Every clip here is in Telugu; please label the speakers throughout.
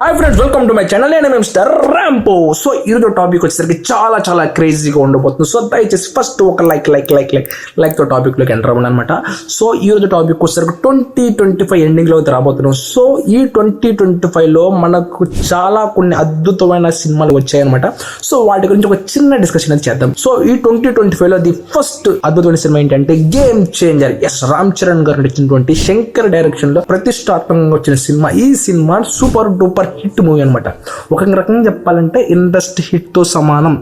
Speaker 1: Hi friends, welcome to my channel. నేను మిస్టర్ ర్యాంపో. సో ఈరోజు టాపిక్ వచ్చేసరికి చాలా క్రేజీగా ఉండబోతుంది. సో దయచేసి ఫస్ట్ ఒక లైక్ తో టాపిక్ లోకి ఎంటర్ అవ్వండి అనమాట. సో ఈరోజు టాపిక్ వచ్చేసరికి 2025 ఎండింగ్ లో రాబోతున్నాం. సో ఈ 2025 లో మనకు చాలా కొన్ని అద్భుతమైన సినిమాలు వచ్చాయన్నమాట. సో వాటి గురించి ఒక చిన్న డిస్కషన్ అది చేద్దాం. సో ఈ 2025 లో ది ఫస్ట్ అద్భుతమైన సినిమా ఏంటంటే గేమ్ చేంజర్. రామ్ చరణ్ గారు నటించినటువంటి శంకర్ డైరెక్షన్ లో ప్రతిష్టాత్మకంగా వచ్చిన సినిమా. ఈ cinema super duper hit movie అనమాట. ఒక రకంగా చెప్పాలంటే ఇండస్ట్రీ హిట్ తో సమానం.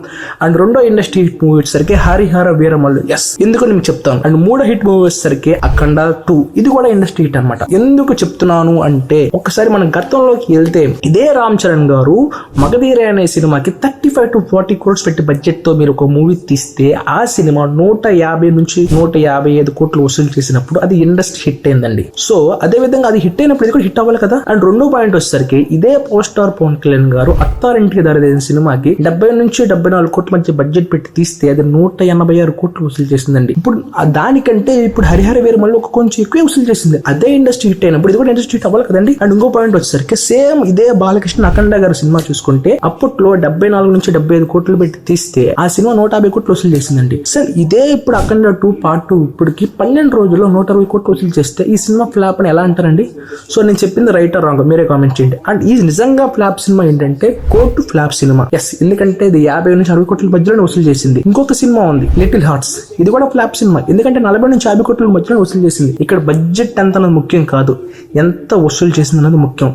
Speaker 1: అండ్ రెండో ఇండస్ట్రీ హిట్ మూవీ వచ్చేసరికి హరిహర వీరమల్లు. ఎందుకు నేను చెప్తాను. అండ్ మూడో హిట్ మూవీ వచ్చేసరికి అఖండ 2. ఇది కూడా ఇండస్ట్రీ హిట్ అనమాట. ఎందుకు చెప్తున్నాను అంటే ఒకసారి మనం గతంలోకి వెళ్తే ఇదే రామ్ చరణ్ గారు మగధీర అనే సినిమాకి 35 to 40 crores పెట్టి బడ్జెట్ తో మీరు ఒక మూవీ తీస్తే ఆ సినిమా 150 నుంచి 155 కోట్లు వసూలు చేసినప్పుడు అది ఇండస్ట్రీ హిట్ అయిందండి. సో అదే విధంగా అది హిట్ అయినప్పుడు ఇది కూడా హిట్ అవ్వాలి కదా. అండ్ రెండో పాయింట్ వచ్చేసరికి ఇదే పోస్ట్ స్టార్ పవన్ కళ్యాణ్ గారు అత్తారింటికి దారితీసిన సినిమాకి 70 నుంచి 74 కోట్ల మధ్య బడ్జెట్ పెట్టి తీస్తే అది 186 కోట్లు వసూలు చేసిందండి. ఇప్పుడు దానికంటే ఇప్పుడు హరిహర వీరమల్లు ఒక కొంచెం ఎక్కువ వసూలు చేసింది. అదే ఇండస్ట్రీ హిట్ అయినప్పుడు ఇది కూడా ఇండస్ట్రీ హిట్ అవ్వాలి కదండి. అండ్ ఇంకో పాయింట్ వచ్చేసరికి సేమ్ ఇదే బాలకృష్ణ అఖండ గారు సినిమా చూసుకుంటే అప్పట్లో 74 నుంచి 75 కోట్లు పెట్టి తీస్తే ఆ సినిమా 150 కోట్లు వసూలు చేసిందండి. సార్ ఇదే ఇప్పుడు అఖండ 2 Part 2 ఇప్పటికి 12 రోజుల్లో 160 కోట్లు వసూలు చేస్తే ఈ సినిమా ఫ్లాప్ అని ఎలా అంటారండి? సో నేను చెప్పింది రైట్ ఆర్ రాంగ్ మీరే కామెంట్ చేయండి. అండ్ ఈ నిజంగా ఫ్లాప్ సినిమా ఏంటంటే కోర్టు ఫ్లాప్ సినిమా. ఎందుకంటే ఇది 50 నుంచి 60 కోట్ల మధ్యలో వసూలు చేసింది. ఇంకొక సినిమా ఉంది లిటిల్ హార్ట్స్. ఇది కూడా ఫ్లాప్ సినిమా. ఎందుకంటే 40 నుంచి 50 కోట్ల మధ్యలో వసూలు చేసింది. ఇక్కడ బడ్జెట్ ఎంత అన్నది ముఖ్యం కాదు, ఎంత వసూలు చేసింది అన్నది ముఖ్యం.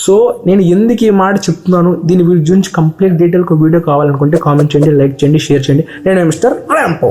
Speaker 1: సో నేను ఎందుకు ఈ మాట చెప్తున్నాను, దీని గురించి కంప్లీట్ డీటెయిల్ వీడియో కావాలనుకుంటే కామెంట్ చేయండి, లైక్ చేయండి, షేర్ చేయండి. నేను మిస్టర్ ర్యాంపో.